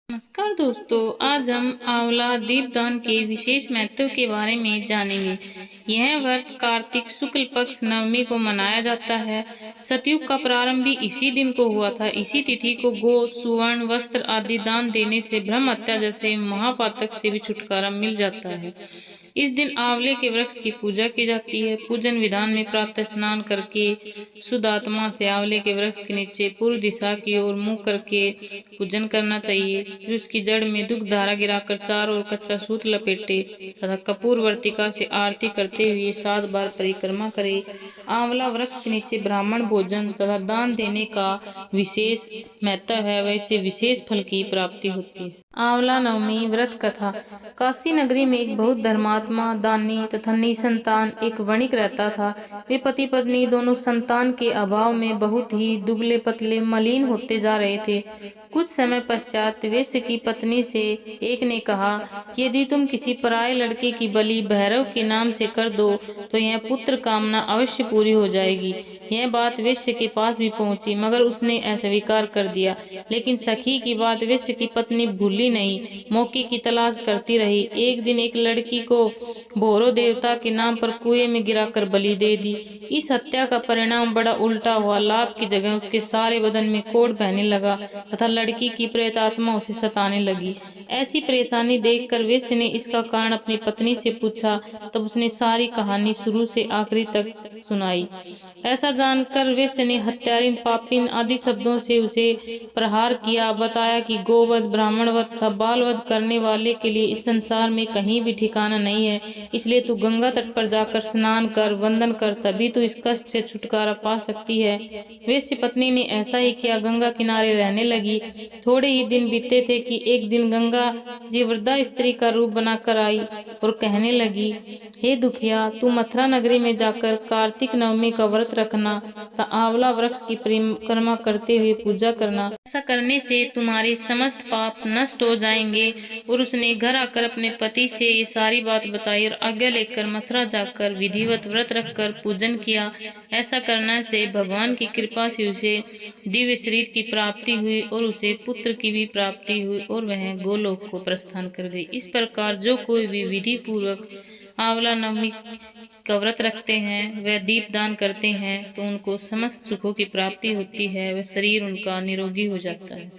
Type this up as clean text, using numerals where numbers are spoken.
नमस्कार दोस्तों, आज हम आंवला दीपदान के विशेष महत्व के बारे में जानेंगे। यह व्रत कार्तिक शुक्ल पक्ष नवमी को मनाया जाता है। सतयुग का प्रारंभ भी इसी दिन को हुआ था। इसी तिथि को गो, सुवर्ण, वस्त्र आदि दान देने से ब्रह्म हत्या जैसे महापातक से भी छुटकारा मिल जाता है। इस दिन आंवले के वृक्ष की पूजा की जाती है। पूजन विधान में प्रातः स्नान करके शुद्ध आत्मा से आंवले के वृक्ष के नीचे पूर्व दिशा की ओर मुंह करके पूजन करना चाहिए। फिर उसकी जड़ में दुग्ध धारा गिराकर चारों ओर कच्चा सूत लपेटे तथा कपूर वर्तिका से आरती करते हुए 7 बार परिक्रमा करे। आंवला वृक्ष के नीचे ब्राह्मण भोजन तथा दान देने का विशेष महत्व है, वैसे विशेष फल की प्राप्ति होती है। आंवला नवमी व्रत कथा। काशी नगरी में एक बहुत धर्मात्मा, दानी तथा निसंतान एक वणिक रहता था। वे पति पत्नी दोनों संतान के अभाव में बहुत ही दुबले पतले मलिन होते जा रहे थे। कुछ समय पश्चात वेश्य की पत्नी से एक ने कहा कि यदि तुम किसी पराये लड़के की बलि भैरव के नाम से कर दो तो यह पुत्र कामना अवश्य पूरी हो जाएगी। यह बात वेश्य के पास भी पहुंची, मगर उसने अस्वीकार कर दिया। लेकिन सखी की बात वेश्य की पत्नी भूली नहीं, मौके की तलाश करती रही। एक दिन एक लड़की को भोरो देवता के नाम पर कुएं में गिराकर बलि दे दी। इस हत्या का परिणाम बड़ा उल्टा हुआ। लाभ की जगह उसके सारे बदन में कोढ़ बहने लगा तथा लड़की की प्रेत आत्मा उसे सताने लगी। ऐसी परेशानी देखकर वेश्य ने इसका कारण अपनी पत्नी से पूछा। तब उसने सारी कहानी शुरू से आखिरी तक सुनाई। ऐसा जानकर वेश्य ने हत्यारिन, पापिन आदि शब्दों से उसे प्रहार किया। बताया कि गोवध, ब्राह्मणवध तथा बालवध करने वाले के लिए इस संसार में कहीं भी ठिकाना नहीं है। इसलिए तू गंगा तट पर जाकर स्नान कर, वंदन कर, तभी तू इस कष्ट से छुटकारा पा सकती है। वेश्य पत्नी ने ऐसा ही किया, गंगा किनारे रहने लगी। थोड़े ही दिन बीते थे कि एक दिन गंगा जी वृद्धा स्त्री का रूप बनाकर आई और कहने लगी, हे दुखिया, तू मथुरा नगरी में जाकर कार्तिक नवमी का व्रत रखना तथा आंवला वृक्ष की परिक्रमा करते हुए पूजा करना। ऐसा करने से तुम्हारे समस्त पाप नष्ट हो जाएंगे। और उसने घर आकर अपने पति से ये सारी बात बताई और आज्ञा लेकर मथुरा जाकर विधिवत व्रत रखकर पूजन किया। ऐसा करने से भगवान की कृपा से उसे दिव्य शरीर की प्राप्ति हुई और उसे पुत्र की भी प्राप्ति हुई और वह गोलोक को प्रस्थान कर गई। इस प्रकार जो कोई भी विधि पूर्वक आंवला नवमी का व्रत रखते हैं, वह दीपदान करते हैं, तो उनको समस्त सुखों की प्राप्ति होती है। वह शरीर उनका निरोगी हो जाता है।